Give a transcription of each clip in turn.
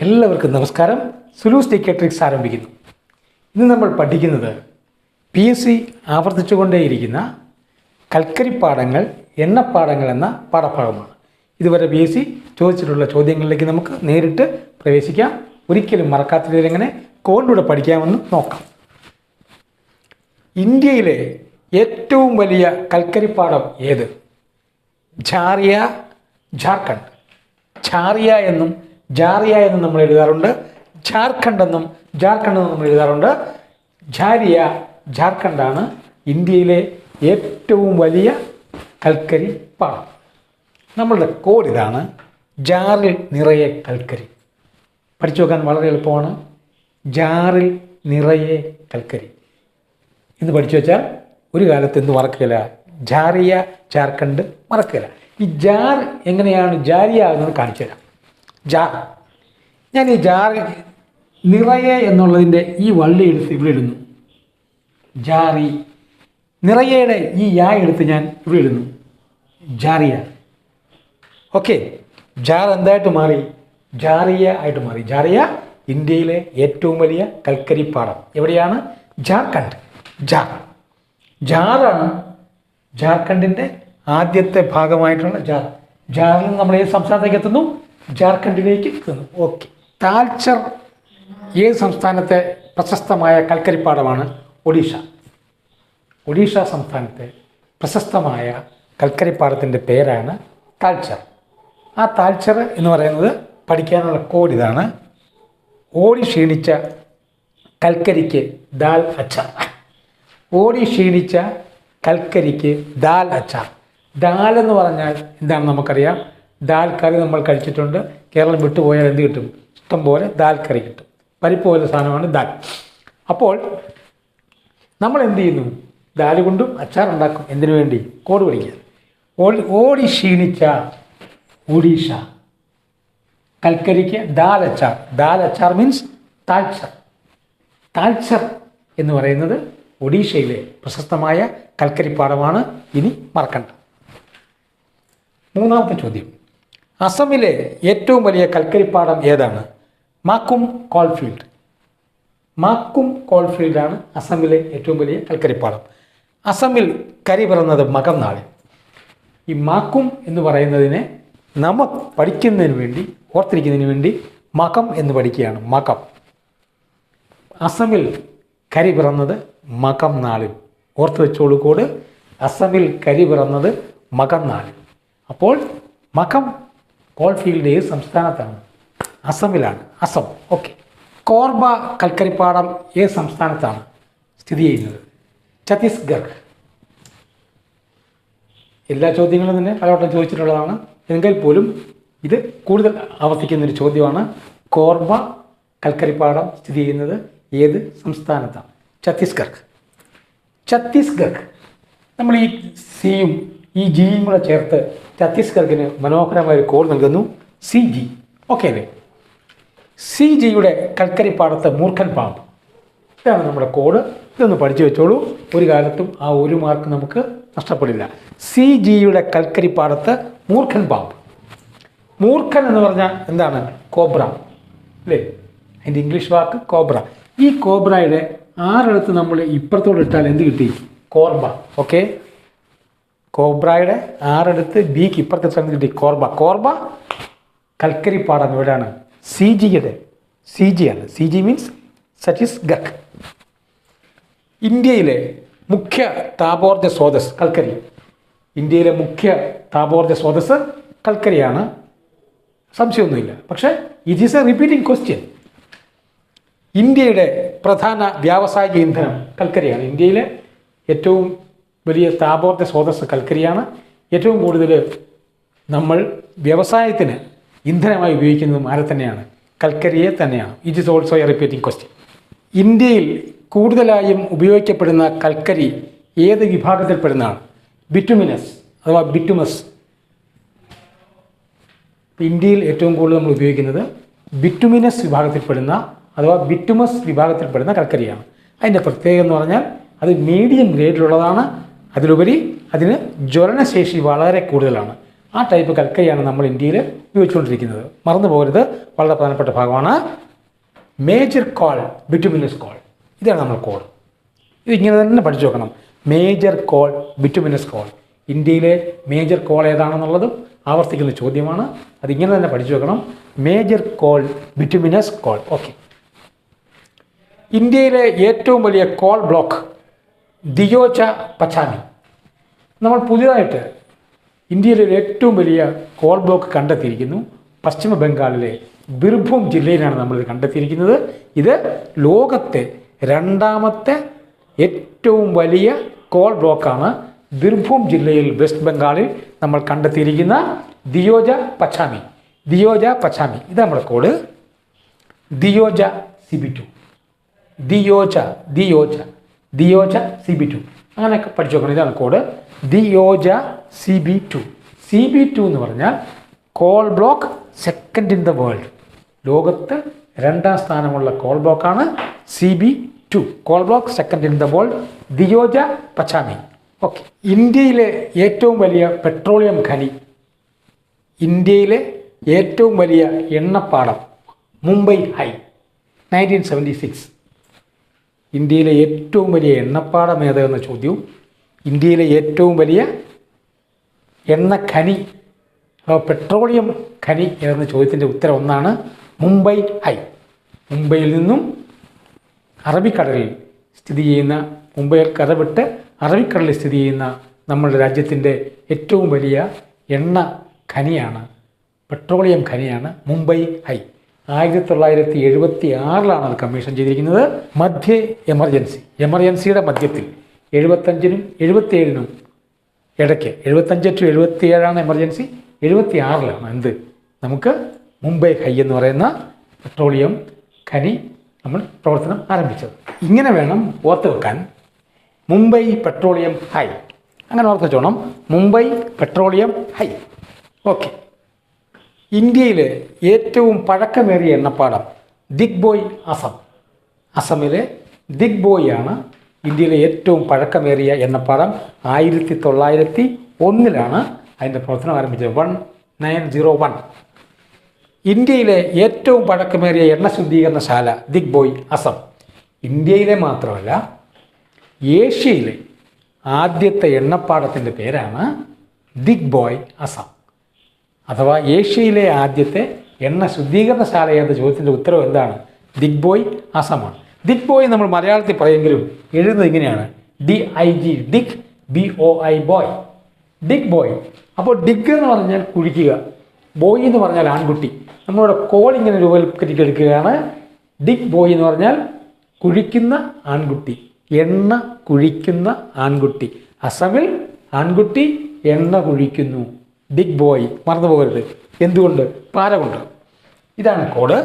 എല്ലാവർക്കും നമസ്കാരം. സുലൂസ് ticket tricks ആരംഭിക്കുന്നു. ഇന്ന് നമ്മൾ പഠിക്കുന്നത് PSC ആവർത്തിച്ചുകൊണ്ടേയിരിക്കുന്ന കൽക്കരിപ്പാടങ്ങൾ, എണ്ണപ്പാടങ്ങൾ എന്ന പാഠഭാഗമാണ്. ഇതുവരെ PSC ചോദിച്ചിട്ടുള്ള ചോദ്യങ്ങളിലേക്ക് നമുക്ക് നേരിട്ട് പ്രവേശിക്കാം. ഒരിക്കലും മറക്കാത്തതിലെങ്ങനെ കോഡിലൂടെ പഠിക്കാമെന്ന് നോക്കാം. ഇന്ത്യയിലെ ഏറ്റവും വലിയ കൽക്കരിപ്പാടം ഏത്? ഝാറിയ, ജാർഖണ്ഡ്. ഝാറിയ എന്നും ജാറിയ എന്നും നമ്മൾ എഴുതാറുണ്ട്. ജാർഖണ്ഡ് എന്നും നമ്മൾ എഴുതാറുണ്ട്. ഝാരിയ, ജാർഖണ്ഡാണ് ഇന്ത്യയിലെ ഏറ്റവും വലിയ കൽക്കരി പാടം. നമ്മളുടെ കോഡ് ഇതാണ്: ജാറിൽ നിറയെ കൽക്കരി. പഠിച്ചു നോക്കാൻ വളരെ എളുപ്പമാണ്. ജാറിൽ നിറയെ കൽക്കരി എന്ന് പഠിച്ചു വെച്ചാൽ ഒരു കാലത്ത് എന്ത് മറക്കില്ല, ഝാറിയ, ജാർഖണ്ഡ് മറക്കില്ല. ഈ ജാർ എങ്ങനെയാണ് ജാരിയ ആകുന്നത് കാണിച്ചു തരാം. ജാർ, ഞാൻ ഈ ജാർ നിറയെ എന്നുള്ളതിൻ്റെ ഈ വള്ളി എടുത്ത് ഇവിടെ ഇടുന്നു. ജാറി. നിറയയുടെ ഈ യാ എടുത്ത് ഞാൻ ഇവിടെ ഇടുന്നു. ജാറിയ. ഓക്കെ, ജാർ എന്തായിട്ട് മാറി? ജാറിയ ആയിട്ട് മാറി. ജാറിയ ഇന്ത്യയിലെ ഏറ്റവും വലിയ കൽക്കരിപ്പാടം എവിടെയാണ്? ജാർഖണ്ഡ്. ജാർ, ജാറാണ് ജാർഖണ്ഡിൻ്റെ ആദ്യത്തെ ഭാഗമായിട്ടുള്ള ജാർ. ജാറിൽ നിന്ന് നമ്മൾ ഏത് സംസ്ഥാനത്തേക്ക് എത്തുന്നു? ജാർഖണ്ഡിലേക്ക് എത്തുന്നു. ഓക്കെ, താൽച്ചർ ഏത് സംസ്ഥാനത്തെ പ്രശസ്തമായ കൽക്കരിപ്പാടമാണ്? ഒഡീഷ. ഒഡീഷ സംസ്ഥാനത്തെ പ്രശസ്തമായ കൽക്കരിപ്പാടത്തിൻ്റെ പേരാണ് താൽച്ചർ. ആ താൽച്ചർ എന്ന് പറയുന്നത് പഠിക്കാനുള്ള കോഡ് ഇതാണ്: ഓടി ക്ഷീണിച്ച കൽക്കരിക്ക് ദാൽ അച്ചാർ. ഓടി ക്ഷീണിച്ച കൽക്കരിക്ക് ദാൽ അച്ചാർ. ദാൽ എന്ന് പറഞ്ഞാൽ എന്താണെന്ന് നമുക്കറിയാം. ദാൽ കറി നമ്മൾ കഴിച്ചിട്ടുണ്ട്. കേരളം വിട്ടുപോയാൽ എന്ത് കിട്ടും? ഇഷ്ടം പോലെ ദാൽ കറി കിട്ടും. പരിപ്പ് പോലെ സാധനമാണ് ദാൽ. അപ്പോൾ നമ്മൾ എന്ത് ചെയ്യുന്നു? ദാൽ കൊണ്ടും അച്ചാർ ഉണ്ടാക്കും. എന്തിനു വേണ്ടി? കോഡ് പഠിക്കാൻ. ഓടി ക്ഷീണിച്ച ഒഡീഷ കൽക്കരിക്ക് ദാൽ അച്ചാർ. ദാൽ അച്ചാർ മീൻസ് താൽച്ചർ. താൽച്ചർ എന്ന് പറയുന്നത് ഒഡീഷയിലെ പ്രശസ്തമായ കൽക്കരിപ്പാടമാണ്. ഇനി മറക്കണ്ട. മൂന്നാമത്തെ ചോദ്യം: അസമിലെ ഏറ്റവും വലിയ കൽക്കരിപ്പാടം ഏതാണ്? മാക്കും കോൾഫീൽഡ്. മാക്കും കോൾഫീൽഡാണ് അസമിലെ ഏറ്റവും വലിയ കൽക്കരിപ്പാടം. അസമിൽ കരി പിറന്നത് മകം നാളിൽ. ഈ മാക്കും എന്ന് പറയുന്നതിനെ നമ്മൾ പഠിക്കുന്നതിന് വേണ്ടി, ഓർത്തിരിക്കുന്നതിന് വേണ്ടി മകം എന്ന് പഠിക്കുകയാണ്. മകം. അസമിൽ കരി പിറന്നത് മകം നാളിൽ. ഓർത്ത് വെച്ചോളൂ കോഡ്: അസമിൽ കരി പിറന്നത് മകം നാളിൽ. അപ്പോൾ മകം കോൾഫീൽഡ് ഏത് സംസ്ഥാനത്താണ്? അസമിലാണ്. അസം. ഓക്കെ. കോർബ കൽക്കരിപ്പാടം ഏത് സംസ്ഥാനത്താണ് സ്ഥിതി ചെയ്യുന്നത്? ഛത്തീസ്ഗഡ്. എല്ലാ ചോദ്യങ്ങളും തന്നെ പലവട്ടം ചോദിച്ചിട്ടുള്ളതാണ്. എങ്കിൽ പോലും ഇത് കൂടുതൽ ആവർത്തിക്കുന്നൊരു ചോദ്യമാണ്. കോർബ കൽക്കരിപ്പാടം സ്ഥിതി ചെയ്യുന്നത് ഏത് സംസ്ഥാനത്താണ്? ഛത്തീസ്ഗഡ്. ഛത്തീസ്ഗഡ്. നമ്മൾ ഈ സിയും ഈ ജിയും കൂടെ ചേർത്ത് ഛത്തീസ്ഗഡിന് മനോഹരമായ ഒരു കോഡ് നൽകുന്നു: CG. ഓക്കെ അല്ലേ? CGയുടെ കൽക്കരിപ്പാടത്ത് മൂർഖൻ പാമ്പ്. ഇതാണ് നമ്മുടെ കോഡ്. ഇതൊന്ന് പഠിച്ചു വെച്ചോളൂ. ഒരു കാലത്തും ആ ഒരു മാർക്ക് നമുക്ക് നഷ്ടപ്പെടില്ല. CGയുടെ കൽക്കരിപ്പാടത്ത് മൂർഖൻ പാമ്പ്. മൂർഖൻ എന്ന് പറഞ്ഞാൽ എന്താണ്? കോബ്ര അല്ലേ? അതിൻ്റെ ഇംഗ്ലീഷ് വാക്ക് കോബ്ര. ഈ കോബ്രയുടെ ആറെടുത്ത് നമ്മൾ ഇപ്പുറത്തോട് ഇട്ടാൽ എന്ത് കിട്ടി? കോർബ. ഓക്കെ, കോബ്രയുടെ ആറെടുത്ത് ബിക്ക് ഇപ്പുറത്തെ കിട്ടി കോർബ. കോർബ കൽക്കരിപ്പാടം എവിടെയാണ്? CGയുടെ. CG ആണ്. CG means Chhattisgarh. ഇന്ത്യയിലെ മുഖ്യ താപോർജ്ജ സ്രോതസ് കൽക്കരി. ഇന്ത്യയിലെ മുഖ്യ താപോർജ്ജ സ്രോതസ് കൽക്കരിയാണ്. സംശയമൊന്നുമില്ല. പക്ഷേ it is A repeating question. ഇന്ത്യയുടെ പ്രധാന വ്യാവസായിക ഇന്ധനം കൽക്കരിയാണ്. ഇന്ത്യയിലെ ഏറ്റവും വലിയ താപോർജ്ജ സ്രോതസ് കൽക്കരിയാണ്. ഏറ്റവും കൂടുതൽ നമ്മൾ വ്യവസായത്തിന് ഇന്ധനമായി ഉപയോഗിക്കുന്നതും ആരെ തന്നെയാണ്? കൽക്കരിയെ തന്നെയാണ്. It is also A repeating question. ഇന്ത്യയിൽ കൂടുതലായും ഉപയോഗിക്കപ്പെടുന്ന കൽക്കരി ഏത് വിഭാഗത്തിൽപ്പെടുന്നതാണ്? ബിറ്റുമിനസ് അഥവാ ബിറ്റുമസ്. ഇന്ത്യയിൽ ഏറ്റവും കൂടുതൽ നമ്മൾ ഉപയോഗിക്കുന്നത് ബിറ്റുമിനസ് വിഭാഗത്തിൽപ്പെടുന്ന അഥവാ ബിറ്റുമസ് വിഭാഗത്തിൽപ്പെടുന്ന കൽക്കരിയാണ്. അതിൻ്റെ പ്രത്യേകത എന്ന് പറഞ്ഞാൽ അത് മീഡിയം ഗ്രേഡിലുള്ളതാണ്. അതിലുപരി അതിന് ജ്വലനശേഷി വളരെ കൂടുതലാണ്. ആ ടൈപ്പ് കൽക്കരിയാണ് നമ്മൾ ഇന്ത്യയിൽ ഉപയോഗിച്ചുകൊണ്ടിരിക്കുന്നത്. മറന്നു പോകരുത്, വളരെ പ്രധാനപ്പെട്ട ഭാഗമാണ്. മേജർ കോൾ, ബിറ്റുമിനസ് കോൾ, ഇതാണ് നമ്മൾ കോൾ. ഇതിങ്ങനെ തന്നെ പഠിച്ചു വെക്കണം. Major call, bituminous call. ഇന്ത്യയിലെ മേജർ കോൾ ഏതാണെന്നുള്ളതും ആവർത്തിക്കുന്ന ചോദ്യമാണ്. അതിങ്ങനെ തന്നെ പഠിച്ചു വെക്കണം. Major call, bituminous call. Okay. ഇന്ത്യയിലെ ഏറ്റവും വലിയ കോൾ ബ്ലോക്ക് ദിയോജ പച്ചാമി. നമ്മൾ പുതിയതായിട്ട് ഇന്ത്യയിലെ ഏറ്റവും വലിയ കോൾ ബ്ലോക്ക് കണ്ടെത്തിയിരിക്കുന്നു. പശ്ചിമ ബംഗാളിലെ ബിർഭൂം ജില്ലയിലാണ് നമ്മളിത് കണ്ടെത്തിയിരിക്കുന്നത്. ഇത് ലോകത്തെ രണ്ടാമത്തെ ഏറ്റവും വലിയ കോൾ ബ്ലോക്കാണ്. ബിർഭൂം ജില്ലയിൽ വെസ്റ്റ് ബംഗാളിൽ നമ്മൾ കണ്ടെത്തിയിരിക്കുന്ന ദിയോജ പച്ചാമി. ദിയോജ പച്ചാമി, ഇത് നമ്മുടെ കോഡ്. ദിയോജ CB2, ദിയോജ ദിയോജ ദിയോജ CB2, അങ്ങനെയൊക്കെ പഠിച്ചു നോക്കണം. ഇതാണ് കോഡ് ദിയോജ CB2. CB2 എന്ന് പറഞ്ഞാൽ coal block second in the world. ലോകത്ത് രണ്ടാം സ്ഥാനമുള്ള കോൾ ബ്ലോക്കാണ് CB2. Coal block second in the world, Deocha Pachami. Okay. ഇന്ത്യയിലെ ഏറ്റവും വലിയ പെട്രോളിയം ഖനി, ഇന്ത്യയിലെ ഏറ്റവും വലിയ എണ്ണപ്പാടം മുംബൈ ഹൈ, 1976. ഇന്ത്യയിലെ ഏറ്റവും വലിയ എണ്ണപ്പാടം ഏതെന്ന ചോദ്യവും ഇന്ത്യയിലെ ഏറ്റവും വലിയ എണ്ണ ഖനി പെട്രോളിയം ഖനി ഏതെന്ന ചോദ്യത്തിൻ്റെ ഉത്തരം ഒന്നാണ് മുംബൈ ഹൈ. മുംബൈയിൽ നിന്നും അറബിക്കടലിൽ സ്ഥിതി ചെയ്യുന്ന, മുംബൈയിൽ കരവിട്ട് അറബിക്കടലിൽ സ്ഥിതി ചെയ്യുന്ന നമ്മുടെ രാജ്യത്തിൻ്റെ ഏറ്റവും വലിയ എണ്ണ ഖനിയാണ്, പെട്രോളിയം ഖനിയാണ് മുംബൈ ഹൈ. 1976 അത് കമ്മീഷൻ ചെയ്തിരിക്കുന്നത്. മധ്യ എമർജൻസിയുടെ മധ്യത്തിൽ 75-നും 77-നും ഇടയ്ക്ക്, 75 to 77 എമർജൻസി, 76 എന്ത് നമുക്ക് മുംബൈ ഹൈ എന്ന് പറയുന്ന പെട്രോളിയം ഖനി നമ്മൾ പ്രവർത്തനം ആരംഭിച്ചത്. ഇങ്ങനെ വേണം ഓർത്ത് വെക്കാൻ. മുംബൈ പെട്രോളിയം ഹൈ, അങ്ങനെ ഓർത്ത് വെച്ചോണം. Mumbai petroleum high. ഓക്കെ. ഇന്ത്യയിലെ ഏറ്റവും പഴക്കമേറിയ എണ്ണപ്പാടം ദിഗ്ബോയ്, അസം. അസമിലെ ദിഗ്ബോയ് ആണ് ഇന്ത്യയിലെ ഏറ്റവും പഴക്കമേറിയ എണ്ണപ്പാടം. 1901 അതിൻ്റെ പ്രവർത്തനം ആരംഭിച്ചത്. 1901. ഇന്ത്യയിലെ ഏറ്റവും പഴക്കമേറിയ എണ്ണ ശുദ്ധീകരണശാല ദിഗ്ബോയ്, അസം. ഇന്ത്യയിലെ മാത്രമല്ല, ഏഷ്യയിലെ ആദ്യത്തെ എണ്ണപ്പാടത്തിൻ്റെ പേരാണ് ദിഗ്ബോയ്, അസം. അഥവാ ഏഷ്യയിലെ ആദ്യത്തെ എണ്ണ ശുദ്ധീകരണശാല എന്ന ചോദ്യത്തിൻ്റെ ഉത്തരവ് എന്താണ്? ദിഗ്ബോയ്, അസമാണ്. ദിഗ്ബോയ് നമ്മൾ മലയാളത്തിൽ പറയുമെങ്കിലും എഴുതുന്നത് ഇങ്ങനെയാണ്, DIG, dig, BOI, boy, dig boy. അപ്പോൾ ഡിഗ് എന്ന് പറഞ്ഞാൽ കുഴിക്കുക, ബോയ് എന്ന് പറഞ്ഞാൽ ആൺകുട്ടി. നമ്മളിവിടെ കോൾ ഇങ്ങനെ രൂപവൽക്കരിക്കുകയാണ്. ഡിഗ് ബോയ് എന്ന് പറഞ്ഞാൽ കുഴിക്കുന്ന ആൺകുട്ടി, എണ്ണ കുഴിക്കുന്ന ആൺകുട്ടി. അസമിൽ ആൺകുട്ടി എണ്ണ കുഴിക്കുന്നു, ഡിഗ് ബോയ്. മറന്നു പോകരുത്. എന്തുകൊണ്ട്? പാര കൊണ്ട്. ഇതാണ് കോഡ്.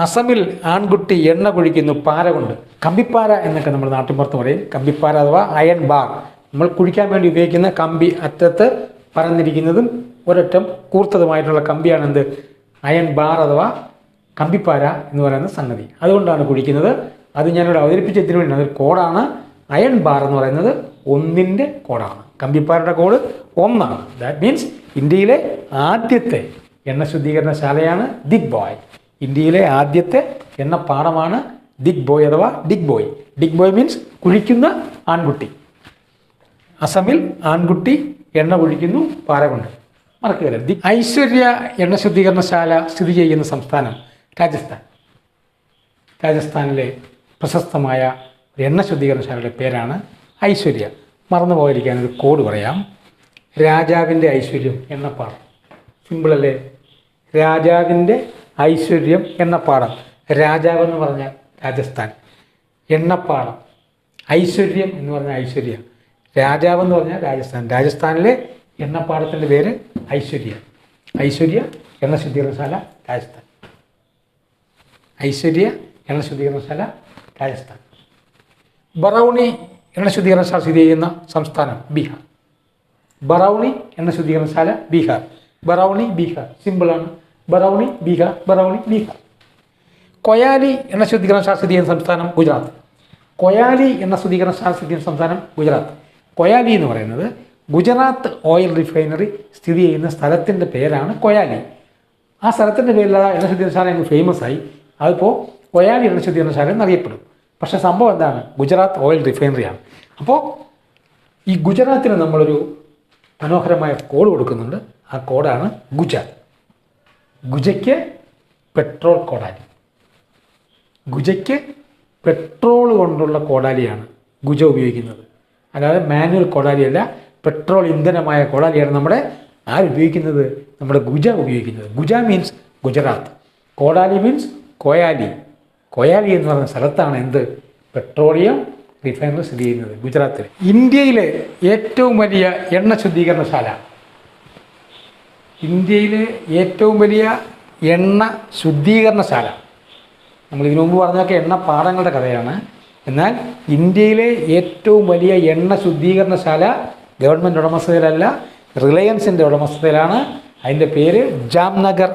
അസമിൽ ആൺകുട്ടി എണ്ണ കുഴിക്കുന്നു പാര കൊണ്ട്. കമ്പിപ്പാര എന്നൊക്കെ നമ്മൾ നാട്ടിൻപുറത്ത് പറയും. കമ്പിപ്പാര അഥവാ അയൺ ബാർ, നമ്മൾ കുഴിക്കാൻ വേണ്ടി ഉപയോഗിക്കുന്ന കമ്പി, അറ്റത്ത് പരന്നിരിക്കുന്നതും ഒരറ്റം കൂർത്തതുമായിട്ടുള്ള കമ്പിയാണ് എന്ത്? അയൺ ബാർ അഥവാ കമ്പിപ്പാര എന്ന് പറയുന്ന സംഗതി. അതുകൊണ്ടാണ് കുഴിക്കുന്നത്. അത് ഞാനിവിടെ അവതരിപ്പിച്ചതിന് വേണ്ടി അതൊരു കോഡാണ്. അയൺ ബാർ എന്ന് പറയുന്നത് 1ൻ്റെ കോഡാണ്. കമ്പിപ്പാരയുടെ കോഡ് 1 ആണ്. ദാറ്റ് മീൻസ് ഇന്ത്യയിലെ ആദ്യത്തെ എണ്ണ ശുദ്ധീകരണശാലയാണ് ദിഗ് ബോയ്. ഇന്ത്യയിലെ ആദ്യത്തെ എണ്ണപ്പാടമാണ് ദിഗ് ബോയ് അഥവാ dig boy. Dig boy means കുഴിക്കുന്ന ആൺകുട്ടി. അസമിൽ ആൺകുട്ടി എണ്ണ കുഴിക്കുന്നു പാര കൊണ്ട്. മറക്കുകയല്ല. ഐശ്വര്യ എണ്ണ ശുദ്ധീകരണശാല സ്ഥിതി ചെയ്യുന്ന സംസ്ഥാനം രാജസ്ഥാൻ. രാജസ്ഥാനിലെ പ്രശസ്തമായ എണ്ണ ശുദ്ധീകരണശാലയുടെ പേരാണ് ഐശ്വര്യ. മറന്നു പോയിരിക്കാൻ ഒരു കോഡ് പറയാം. രാജാവിൻ്റെ ഐശ്വര്യം എണ്ണപ്പാടം. സിമ്പിളല്ലേ? രാജാവിൻ്റെ ഐശ്വര്യം എണ്ണപ്പാടം. രാജാവെന്ന് പറഞ്ഞാൽ രാജസ്ഥാൻ, എണ്ണപ്പാടം ഐശ്വര്യം എന്ന് പറഞ്ഞാൽ ഐശ്വര്യ, രാജാവെന്ന് പറഞ്ഞാൽ രാജസ്ഥാൻ. രാജസ്ഥാനിലെ എണ്ണപ്പാടത്തിൻ്റെ പേര് ഐശ്വര്യ. ഐശ്വര്യ എണ്ണ ശുദ്ധീകരണശാല രാജസ്ഥാൻ. ഐശ്വര്യ എണ്ണ ശുദ്ധീകരണശാല രാജസ്ഥാൻ. ബറൗണി എണ്ണ ശുദ്ധീകരണശാല സ്ഥിതി ചെയ്യുന്ന സംസ്ഥാനം ബീഹാർ. ബറൗണി എണ്ണ ശുദ്ധീകരണശാല ബീഹാർ. ബറൗണി ബീഹാർ. സിമ്പിളാണ്. ബറൗണി ബീഹാർ, ബറൗണി ബീഹാർ. കൊയാലി എണ്ണ ശുദ്ധീകരണശാല സ്ഥിതി ചെയ്യുന്ന സംസ്ഥാനം ഗുജറാത്ത്. കൊയാലി എണ്ണ ശുദ്ധീകരണശാല സ്ഥിതി ചെയ്യുന്ന സംസ്ഥാനം ഗുജറാത്ത്. കൊയാലി എന്ന് പറയുന്നത് ഗുജറാത്ത് ഓയിൽ റിഫൈനറി സ്ഥിതി ചെയ്യുന്ന സ്ഥലത്തിൻ്റെ പേരാണ് കൊയാലി. ആ സ്ഥലത്തിൻ്റെ പേരിൽ ആ എണ്ണ ശുദ്ധീകരണശാല അങ്ങ് ഫേമസ് ആയി. അതിപ്പോൾ കൊയാലി എണ്ണ ശുദ്ധീകരണശാല എന്നറിയപ്പെടും. പക്ഷേ സംഭവം എന്താണ്? ഗുജറാത്ത് ഓയിൽ റിഫൈനറിയാണ്. അപ്പോൾ ഈ ഗുജറാത്തിന് നമ്മളൊരു മനോഹരമായ കോഡ് കൊടുക്കുന്നുണ്ട്. ആ കോഡാണ് ഗുജ. ഗുജയ്ക്ക് പെട്രോൾ കോടാലി. ഗുജയ്ക്ക് പെട്രോൾ കൊണ്ടുള്ള കോടാലിയാണ് ഗുജ ഉപയോഗിക്കുന്നത്. അല്ലാതെ മാനുവൽ കോടാലിയല്ല, പെട്രോൾ ഇന്ധനമായ കോടാലിയാണ് നമ്മുടെ ആരുപയോഗിക്കുന്നത്? നമ്മുടെ ഗുജ ഉപയോഗിക്കുന്നത്. ഗുജ മീൻസ് ഗുജറാത്ത്, കോടാലി മീൻസ് കൊയാലി. കൊയാലി എന്ന് പറയുന്ന സ്ഥലത്താണ് എന്ത്? പെട്രോളിയം റിഫൈനറി സ്ഥിതി ചെയ്യുന്നത്, ഗുജറാത്തിൽ. ഇന്ത്യയിലെ ഏറ്റവും വലിയ എണ്ണ ശുദ്ധീകരണശാല, ഇന്ത്യയിലെ ഏറ്റവും വലിയ എണ്ണ ശുദ്ധീകരണശാല, നമ്മൾ ഇതിനു മുമ്പ് പറഞ്ഞൊക്കെ എണ്ണ പാടങ്ങളുടെ കഥയാണ്. എന്നാൽ ഇന്ത്യയിലെ ഏറ്റവും വലിയ എണ്ണ ശുദ്ധീകരണശാല ഗവൺമെൻറ് ഉടമസ്ഥതയിലല്ല, റിലയൻസിൻ്റെ ഉടമസ്ഥതയിലാണ്. അതിൻ്റെ പേര് ജാംനഗർ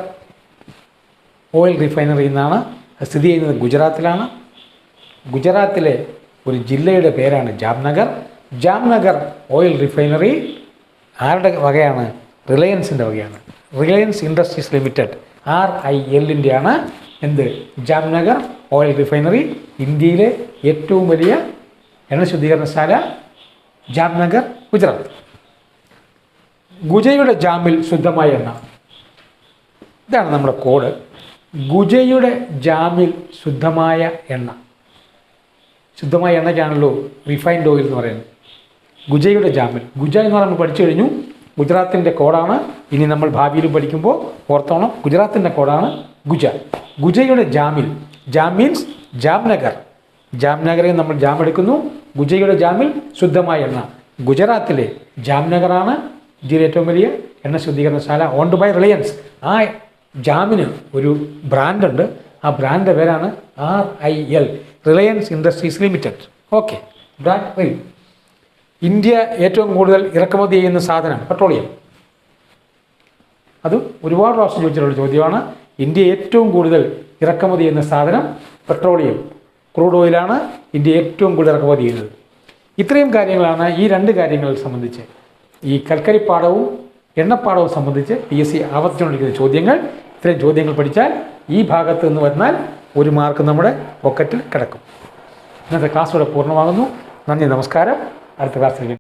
ഓയിൽ റിഫൈനറി എന്നാണ്. അത് സ്ഥിതി ചെയ്യുന്നത് ഗുജറാത്തിലാണ്. ഗുജറാത്തിലെ ഒരു ജില്ലയുടെ പേരാണ് ജാംനഗർ. ജാംനഗർ ഓയിൽ റിഫൈനറി ആരുടെ വകയാണ്? റിലയൻസിൻ്റെ വകയാണ്. റിലയൻസ് ഇൻഡസ്ട്രീസ് ലിമിറ്റഡ്, RILൻ്റെ ആണ് എന്ത്? Jamnagar oil refinery. ഇന്ത്യയിലെ ഏറ്റവും വലിയ എണ്ണ ശുദ്ധീകരണശാല ജാംനഗർ, ഗുജറാത്ത്. ഗുജയുടെ ജാമിൽ ശുദ്ധമായ എണ്ണ, ഇതാണ് നമ്മുടെ കോഡ്. ഗുജയുടെ ജാമിൽ ശുദ്ധമായ എണ്ണ. ശുദ്ധമായ എണ്ണയ്ക്കാണല്ലോ റിഫൈൻഡ് ഓയിൽ എന്ന് പറയുന്നത്. ഗുജയുടെ ജാമിൽ, ഗുജ എന്ന് നമ്മൾ പഠിച്ചു കഴിഞ്ഞു. ഗുജറാത്തിൻ്റെ കോഡാണ്. ഇനി നമ്മൾ ഭാവിയിലും പഠിക്കുമ്പോൾ ഓർത്തോണം, ഗുജറാത്തിൻ്റെ കോഡാണ് ഗുജ. ഗുജയുടെ ജാമിൽ, ജാം മീൻസ് ജാംനഗർ. ജാംനഗറിൽ നമ്മൾ ജാം എടുക്കുന്നു. ഗുജയുടെ ജാമിൽ ശുദ്ധമായ എണ്ണ. ഗുജറാത്തിലെ ജാംനഗറാണ് ഇന്ത്യയിലെ ഏറ്റവും വലിയ എണ്ണ ശുദ്ധീകരണശാല, ഓൺഡ് ബൈ റിലയൻസ്. ആ ജാമിന് ഒരു ബ്രാൻഡുണ്ട്. ആ ബ്രാൻഡിൻ്റെ പേരാണ് RIL, Reliance industries limited. Okay, brand റിൽ. ഇന്ത്യ ഏറ്റവും കൂടുതൽ ഇറക്കുമതി ചെയ്യുന്ന സാധനം പെട്രോളിയം. അത് ഒരുപാട് പ്രാവശ്യം ചോദിച്ചിട്ടുള്ള ചോദ്യമാണ്. ഇന്ത്യ ഏറ്റവും കൂടുതൽ ഇറക്കുമതി ചെയ്യുന്ന സാധനം പെട്രോളിയം, ക്രൂഡ് ഓയിലാണ് ഇന്ത്യ ഏറ്റവും കൂടുതൽ ഇറക്കുമതി ചെയ്യുന്നത്. ഇത്രയും കാര്യങ്ങളാണ് ഈ രണ്ട് കാര്യങ്ങൾ സംബന്ധിച്ച്, ഈ കൽക്കരിപ്പാടവും എണ്ണപ്പാടവും സംബന്ധിച്ച് PSC ആവർത്തിച്ചുകൊണ്ടിരിക്കുന്ന ചോദ്യങ്ങൾ. ഇത്രയും ചോദ്യങ്ങൾ പഠിച്ചാൽ ഈ ഭാഗത്ത് നിന്ന് വന്നാൽ 1 മാർക്ക് നമ്മുടെ പോക്കറ്റിൽ കിടക്കും. ഇന്നത്തെ ക്ലാസ് ഇവിടെ പൂർണ്ണമാകുന്നു. നന്ദി, നമസ്കാരം. അടുത്ത ക്ലാസ്സിൽ